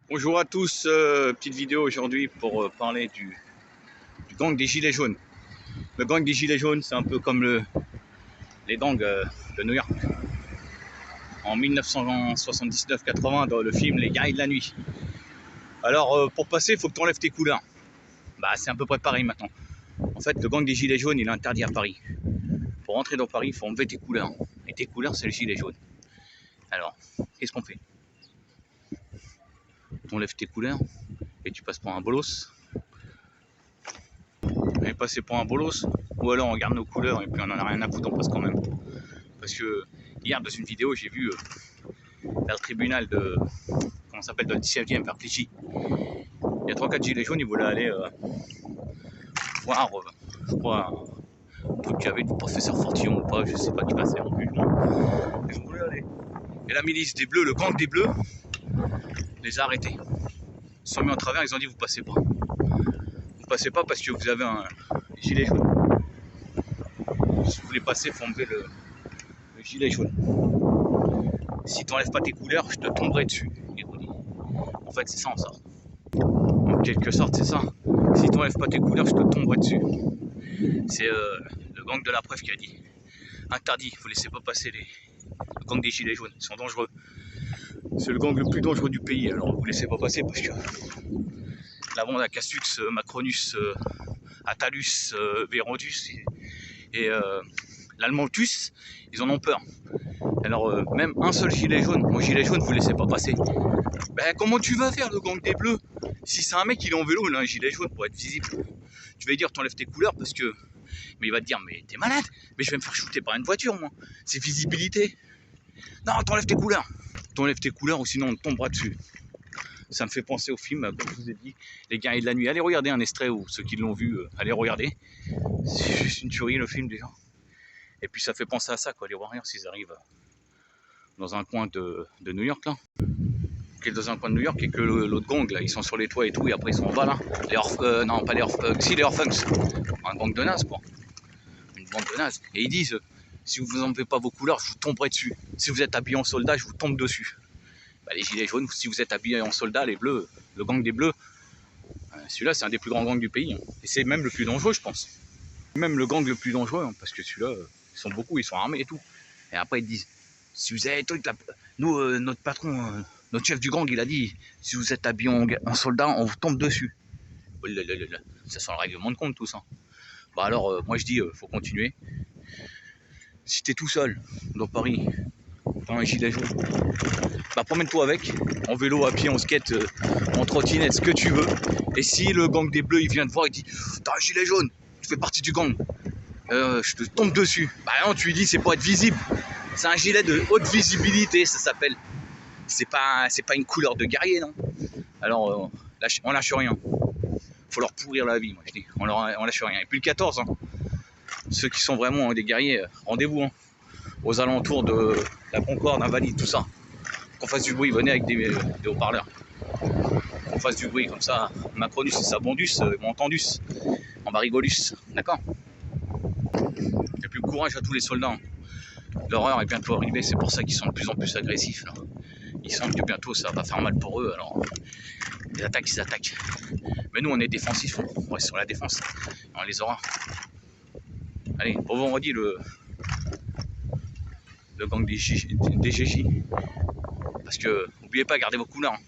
Bonjour à tous, petite vidéo aujourd'hui pour parler du gang des Gilets jaunes. Le gang des Gilets jaunes, c'est un peu comme les gangs de New York. En 1979-80, dans le film Les Guerriers de la Nuit. Alors, pour passer, il faut que tu enlèves tes couleurs. Bah, c'est à peu près pareil maintenant. En fait, le gang des Gilets jaunes, il est interdit à Paris. Pour rentrer dans Paris, il faut enlever tes couleurs. Et tes couleurs, c'est le gilet jaune. Alors, qu'est-ce qu'on fait? Tu enlèves tes couleurs et tu passes pour un bolos. On est passé pour un bolos, ou alors on garde nos couleurs et puis on en a rien à foutre, on passe quand même. Parce que hier dans une vidéo j'ai vu vers le tribunal de, comment ça s'appelle, de 17e vers Clichy. Il y a 3-4 gilets jaunes, ils voulaient aller voir, je crois, un truc qu'il y avait du professeur Fortillon ou pas, je sais pas qui passait en plus. Ils voulaient aller. Et la milice des Bleus, le gang des Bleus, les a arrêtés. Ils se sont mis en travers, ils ont dit vous passez pas. Vous passez pas parce que vous avez un gilet jaune. Si vous voulez passer, il faut enlever le gilet jaune. Si tu n'enlèves pas tes couleurs, je te tomberai dessus. En fait, c'est ça en sorte. En quelque sorte, c'est ça. Si tu n'enlèves pas tes couleurs, je te tomberai dessus. C'est le gang de la preuve qui a dit. Interdit, il ne faut laisser pas passer le gang des gilets jaunes. Ils sont dangereux. C'est le gang le plus dangereux du pays. Alors, vous ne laissez pas passer parce que la bande à Cassux, Macronus, Attalus, Vérandus et l'Allemantus, ils en ont peur. Alors même un seul gilet jaune, mon gilet jaune, vous laissez pas passer. Ben comment tu vas faire le gang des Bleus? Si c'est un mec qui est en vélo, il a un gilet jaune pour être visible. Tu vas lui dire t'enlèves tes couleurs parce que... Mais il va te dire mais t'es malade, mais je vais me faire shooter par une voiture moi. C'est visibilité. Non, t'enlèves tes couleurs. T'enlèves tes couleurs ou sinon on te tombera dessus. Ça me fait penser au film, comme je vous ai dit, Les Guerriers de la Nuit. Allez regarder un extrait ou ceux qui l'ont vu, allez regarder. C'est juste une tuerie le film déjà. Et puis ça fait penser à ça quoi, les Warriors s'ils arrivent dans un coin de New York là, qui est dans un coin de New York et que l'autre gang là, ils sont sur les toits et tout et après ils sont en bas là. Les non pas les si les Orphans, un gang de nazes quoi, une bande de nazes. Et ils disent si vous enlevez pas vos couleurs, je vous tomberai dessus. Si vous êtes habillé en soldat, je vous tombe dessus. Bah, les gilets jaunes, si vous êtes habillé en soldat, les bleus, le gang des bleus, celui-là c'est un des plus grands gangs du pays hein. Et c'est même le plus dangereux je pense. Même le gang le plus dangereux hein, parce que celui-là, ils sont beaucoup, ils sont armés et tout. Et après ils te disent si vous avez nous, notre patron, notre chef du gang, il a dit si vous êtes habillé en soldat, on vous tombe dessus. Ça sent le règlement de compte tout ça. Bah alors, moi je dis, faut continuer. Si t'es tout seul dans Paris, dans un gilet jaune, bah promène-toi avec, en vélo, à pied, en skate, en trottinette, ce que tu veux. Et si le gang des Bleus, il vient te voir, il dit t'as un gilet jaune, tu fais partie du gang, je te tombe dessus. Bah non, tu lui dis c'est pour être visible. C'est un gilet de haute visibilité, ça s'appelle. C'est pas une couleur de guerrier, non. Alors, on lâche rien. Faut leur pourrir la vie, moi je dis. On lâche rien. Et puis le 14, hein, ceux qui sont vraiment des guerriers, rendez-vous hein, aux alentours de la Concorde, Invalides, tout ça. Qu'on fasse du bruit, venez avec des haut-parleurs. Qu'on fasse du bruit, comme ça, Macronus et Sabondus, Montandus, Ambarigolus, d'accord. Et puis courage à tous les soldats. L'horreur est bientôt arrivée, c'est pour ça qu'ils sont de plus en plus agressifs. Là. Ils sentent que bientôt ça va faire mal pour eux, alors ils attaquent. Mais nous on est défensifs, on reste sur la défense, on les aura. Allez, pour vendredi le gang des GJ. Parce que, n'oubliez pas, gardez vos couleurs.